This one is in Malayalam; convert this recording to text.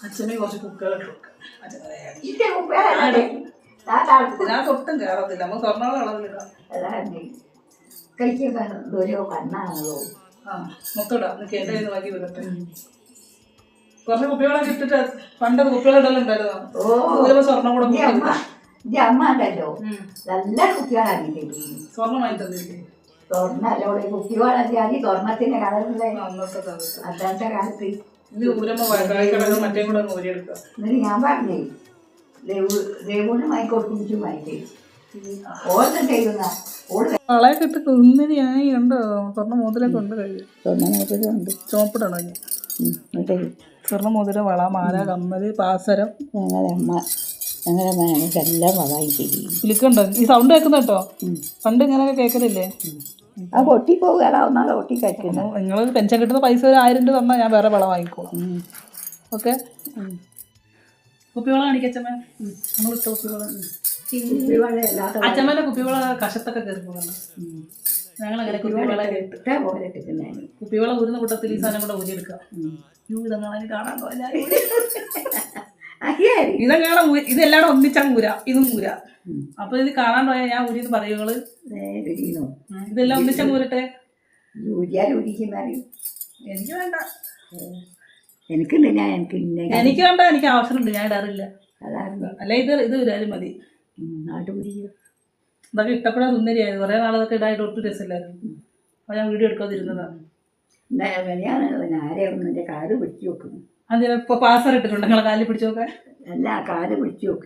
അച്ഛനെ കുറച്ച് കുപ്പികളൊക്കെ ഒട്ടും കയറത്തില്ല. നമ്മൾ സ്വർണ്ണോളം അളവിലിടാം. ആ മൊത്തമിടാം. കേട്ട ബാക്കി വിടട്ടെ. കുറച്ച് കുപ്പികളൊക്കെ ഇട്ടിട്ട് പണ്ടത് കുപ്പികളിടലുണ്ടായിരുന്നോ? സ്വർണ്ണം കൂടെ അമ്മ ഉണ്ടല്ലോ നല്ല കുപ്പികളാക്കി സ്വർണ്ണം വാങ്ങി തന്നിരിക്കും. സ്വർണ്ണല്ലോടെ കുപ്പികളാക്കി സ്വർണ്ണത്തിന്റെ കളറിലെ അന്നത്തെ കാലത്ത് എന്നിട്ട് ഞാൻ പറഞ്ഞേ ദേവൂന് വാങ്ങിക്കൊടുക്കും വാങ്ങിക്കേ ഓർത്ത് ചെയ്യുന്ന വളയൊക്കെ ഇട്ട് കുന്നിനായി ഉണ്ടോ? സ്വർണ്ണ മോതിരൊക്കെ ഉണ്ട്. കഴിഞ്ഞു സ്വർണ്ണ മോതിരം ഉണ്ട്. ചോപ്പിടണോ? സ്വർണ്ണ മോതിരം, വള, മാല, കമ്മല്, പാസരം. ഞങ്ങളെല്ലാം വളായി ചെയ്യും. വിളിക്കണ്ടോ? ഈ സൗണ്ട് കേൾക്കുന്ന കേട്ടോ. പണ്ട് ഇങ്ങനെയൊക്കെ കേൾക്കലില്ലേ? ആ പൊട്ടി പോകാറാവുന്നാളെ പൊട്ടി കഴിക്കുന്നു. നിങ്ങൾ പെൻഷൻ കിട്ടുന്ന പൈസ ഒരു 1000 രൂപ തന്നാൽ ഞാൻ വേറെ വള വാങ്ങിക്കോളാം. ഓക്കെ. കുപ്പിവള കാണിക്കച്ചമ്മ. നമ്മളിട്ട കുപ്പിവള. അച്ഛമ്മേൻ്റെ കുപ്പിവള കഷത്തൊക്കെ കയറിപ്പോകണം. ഞങ്ങളങ്ങനെ കുപ്പിവള ഊരുന്ന കൂട്ടത്തിൽ ഈ സാധനം കൂടെ ഊരിയെടുക്കുക. ഇതങ്ങനെ കാണാൻ ഇതെല്ലാം ഇതെല്ലാം ഒന്നിച്ചാൽ ഊര. ഇതും ഊര. അപ്പൊ ഇത് കാണാൻ പോയാൽ ഞാൻ ഊരിന്ന് പറയുകള് ഇതെല്ലാം ഒന്നിച്ചാൽ ഊരട്ടെ. എനിക്ക് വേണ്ട. എനിക്ക് വേണ്ട. എനിക്ക് അവസരമുണ്ട്. ഞാൻ ഇടാറില്ല. അല്ല ഇത് ഊരാലും മതി. ഇതൊക്കെ ഇട്ടപ്പോഴാ സുന്ദരിയായത്. കുറെ നാളതൊക്കെ ഇടായിട്ട് ഒട്ടും രസമില്ലായിരുന്നു. അപ്പൊ ഞാൻ വീഡിയോ എടുക്കാതിരുന്നതാണ്. കാല് പിടിച്ചു നോക്കുന്നു. അതിന് ഇപ്പൊ പാസർ ഇട്ടിട്ടുണ്ട്. നിങ്ങളെ കാലിൽ പിടിച്ചു നോക്കാൻ. അല്ല കാല് പിടിച്ചു നോക്കും.